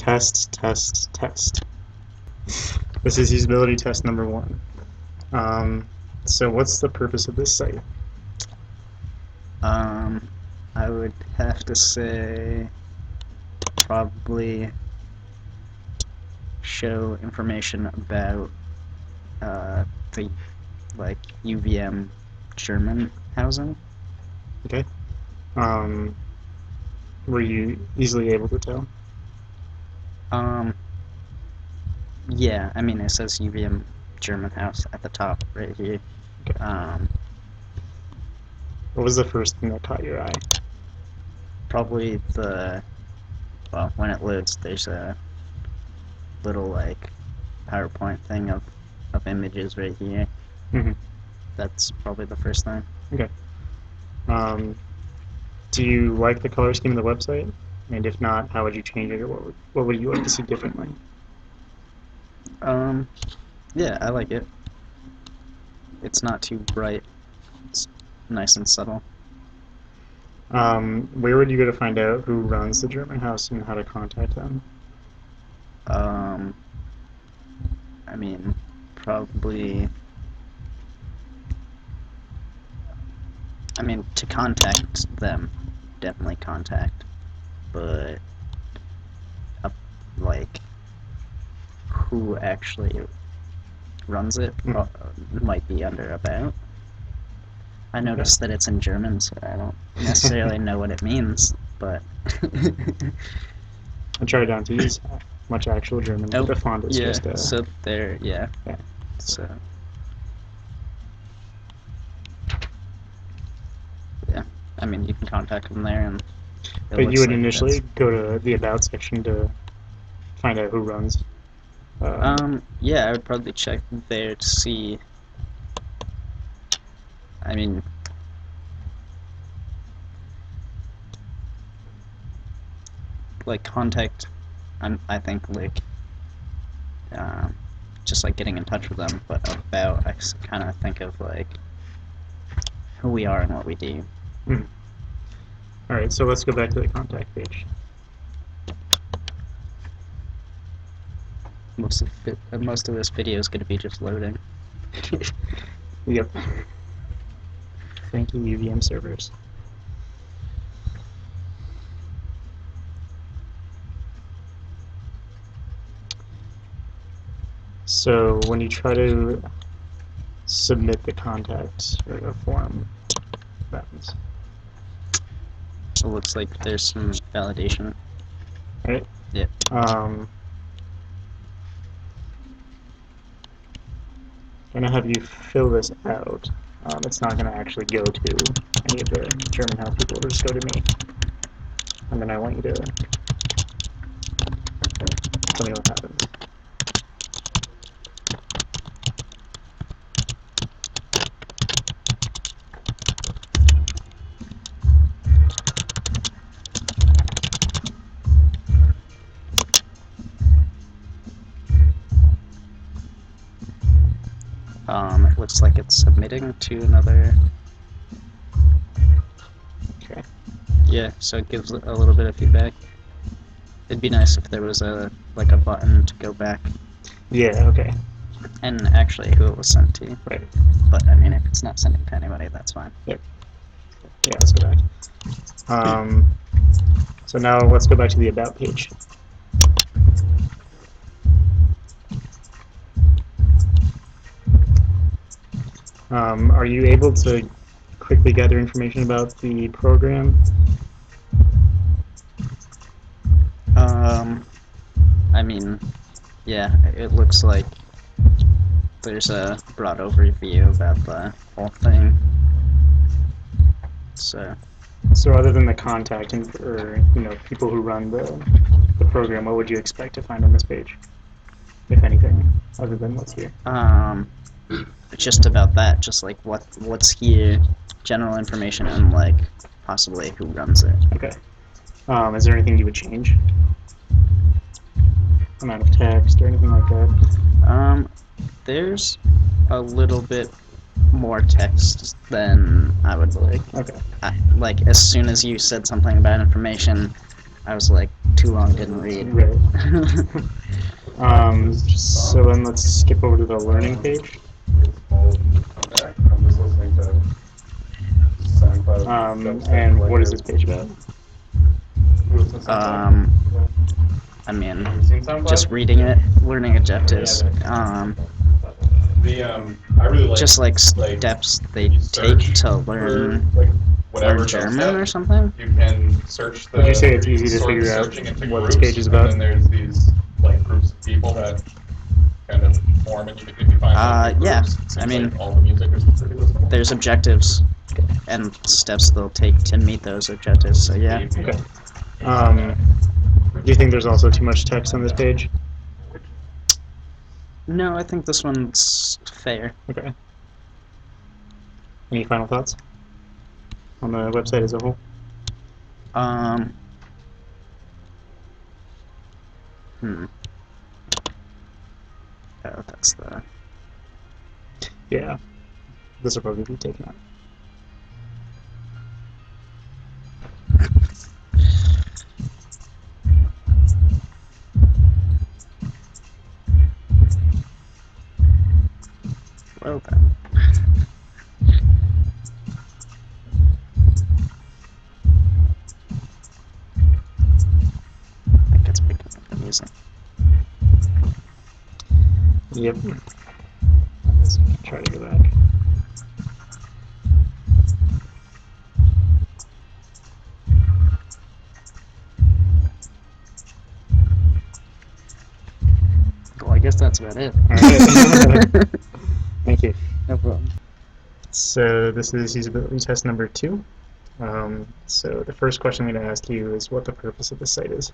Test, test, test. This is usability test number 1. So what's the purpose of this site? I would have to say probably show information about the UVM German housing. Okay. Were you easily able to tell? Yeah, I mean it says UVM German house at the top right here. Okay. What was the first thing that caught your eye? Probably when it loads, there's a little PowerPoint thing of images right here. Mm-hmm. That's probably the first thing. Okay. Do you like the color scheme of the website? And if not, how would you change it, or what would you like to see differently? Yeah, I like it. It's not too bright. It's nice and subtle. Where would you go to find out who runs the German house and how to contact them? I mean, probably. I mean, to contact them, definitely contact. But, who actually runs it might be under about. I noticed that it's in German, so I don't necessarily know what it means, but... I tried not to use much actual German, but the font is yeah, just... so there, yeah. Yeah. So... Yeah, I mean, you can contact them there, and... But you would initially go to the About section to find out who runs. Yeah, I would probably check there to see... I mean... contact... I think, just, getting in touch with them, but About, I kind of think of, who we are and what we do. Alright, so let's go back to the contact page. Most of this video is going to be just loading. Yep. Thank you, UVM servers. So when you try to submit the contact or the form, what happens? It looks like there's some validation. Right? Yeah. I'm going to have you fill this out. It's not going to actually go to any of the German house people. It'll just go to me. And then I want you to tell me what happens. It looks like it's submitting to another... Okay. Yeah, so it gives a little bit of feedback. It'd be nice if there was a button to go back. Yeah, okay. And actually who it was sent to. Right. But, I mean, if it's not sending to anybody, that's fine. Yep. Yeah, let's go back. So now let's go back to the About page. Are you able to quickly gather information about the program? I mean, yeah, it looks like there's a broad overview about the whole thing. So other than the contact or people who run the program, what would you expect to find on this page, if anything, other than what's here? Just about that, just what's here, general information, and possibly who runs it. Okay. Is there anything you would change? Amount of text or anything like that? There's a little bit more text than I would like. Okay. As soon as you said something about information, I was like, too long, didn't read. Right. So then let's skip over to the learning page. I'm just listening to SoundCloud. And what is this page about? I mean, just reading it, learning objectives. I really like Just like steps they take to learn German or something. You can search the. Would you say it's easy to sort of figure out searching into what groups, this page is about? And then there's these like groups of people that kind of form, and you can find yeah. groups, it seems I mean, like all the music is pretty listenable. there's objectives and steps they'll take to meet those objectives. So yeah. Okay. Do you think there's also too much text on this page? No, I think this one's fair. Okay. Any final thoughts on the website as a whole? Oh, that's the. Yeah. This will probably be taken out. Well then. I think it's picking up the music. Yep. Let's try to go back. Well, I guess that's about it. Alright. Thank you. No problem. So this is usability test number 2. So the first question I'm going to ask you is what the purpose of the site is.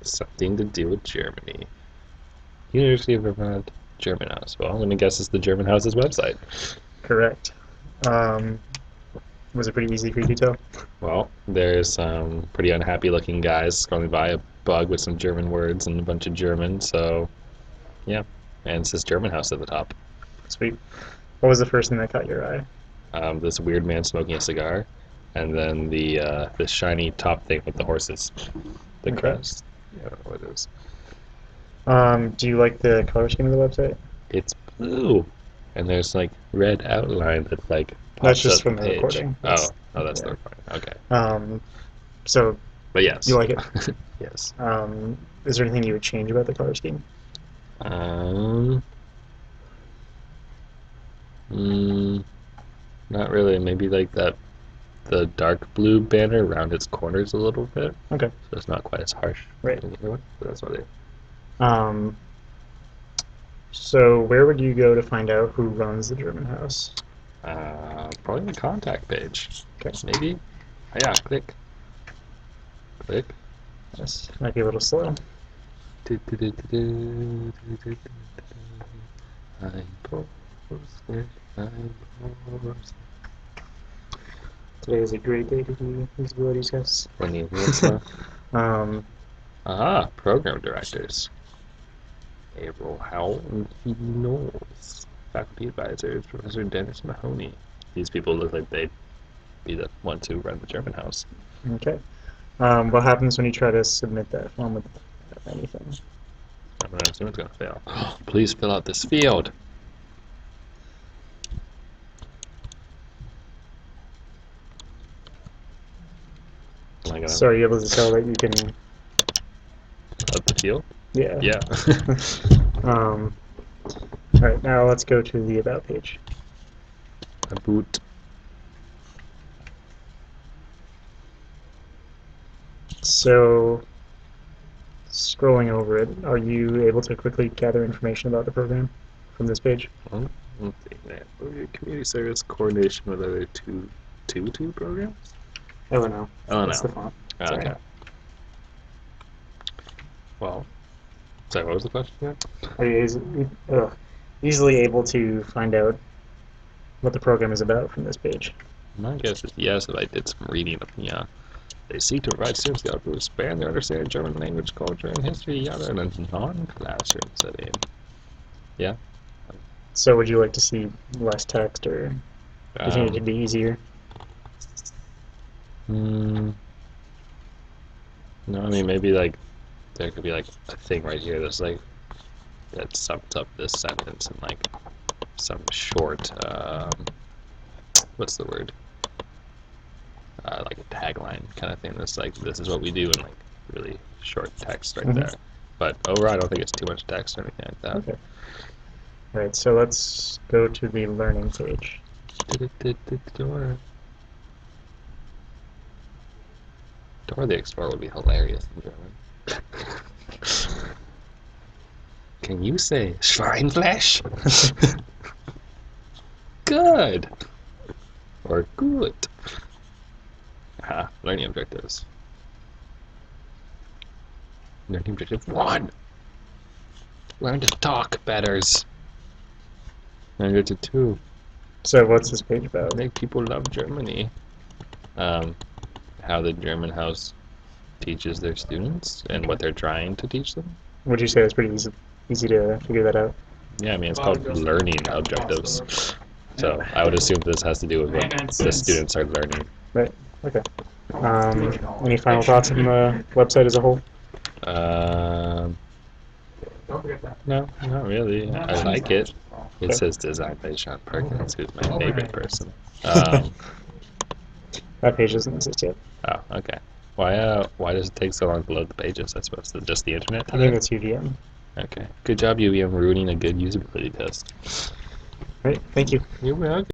Something to do with Germany. University of Vermont German House. Well, I'm going to guess it's the German House's website. Correct. Was it pretty easy for you to tell? Well, there's some pretty unhappy looking guys scrolling by a bug with some German words and a bunch of German, so yeah. And it says German House at the top. Sweet. What was the first thing that caught your eye? This weird man smoking a cigar, and then the shiny top thing with the horses. The Okay. crest. Yeah, I don't know what it is. Do you like the color scheme of the website? It's blue, and there's like red outline that like That's pops just up from the the page. recording. That's the yeah. recording. Okay. So But yes. you like it? Yes. Is there anything you would change about the color scheme? Not really. Maybe like the dark blue banner around its corners a little bit. Okay. So it's not quite as harsh. Right. But that's what it. So where would you go to find out who runs the German house? Probably the contact page. Okay. Maybe. Oh, yeah. Click. Click. This might be a little slow. Today is a great day to do usability tests. Program directors. April Howell and Phoebe Knowles. Faculty advisors, Professor Dennis Mahoney. These people look like they'd be the ones who run the German house. Okay. What happens when you try to submit that form with anything? I'm going to assume it's going to fail. Please fill out this field. So are you able to tell that you can... Out the field? Yeah. Yeah. Alright, now let's go to the About page. About. So, scrolling over it, are you able to quickly gather information about the program from this page? Well, let's see that. Community service coordination with other two programs? LNO. LNO. That's the font. Sorry. Okay. Well, sorry, what was the question again? Are you easily able to find out what the program is about from this page? My guess is yes, if I did some reading of yeah. They seek to provide students the opportunity to expand their understanding of German language, culture, and history, yada, in a non-classroom setting. Yeah. So would you like to see less text, or do you think it could be easier? No, I mean maybe like there could be like a thing right here that's like that sums up this sentence in like some short what's the word? Like a tagline kind of thing that's like this is what we do in like really short text right there. But overall I don't think it's too much text or anything like that. Okay. Alright, so let's go to the learning page. Dora the Explorer would be hilarious in German. Can you say Schweinfleisch? Good. Or good. Learning objectives. Learning objective 1. Learn to talk betters. Learning objective 2. So what's this page about? Make people love Germany. How the German house teaches their students and what they're trying to teach them. Would you say it's pretty easy to figure that out? Yeah, I mean it's called learning objectives. So I would assume this has to do with what the students are learning. Right. Okay. Any final thoughts on the website as a whole? No, not really. I like it. It says designed by Sean Perkins, who's my favorite person. That page doesn't exist yet. Oh, okay. Why does it take so long to load the pages? I suppose it's just the internet I think that's UVM. Okay. Good job, UVM, ruining a good usability test. Right. Thank you. You're welcome.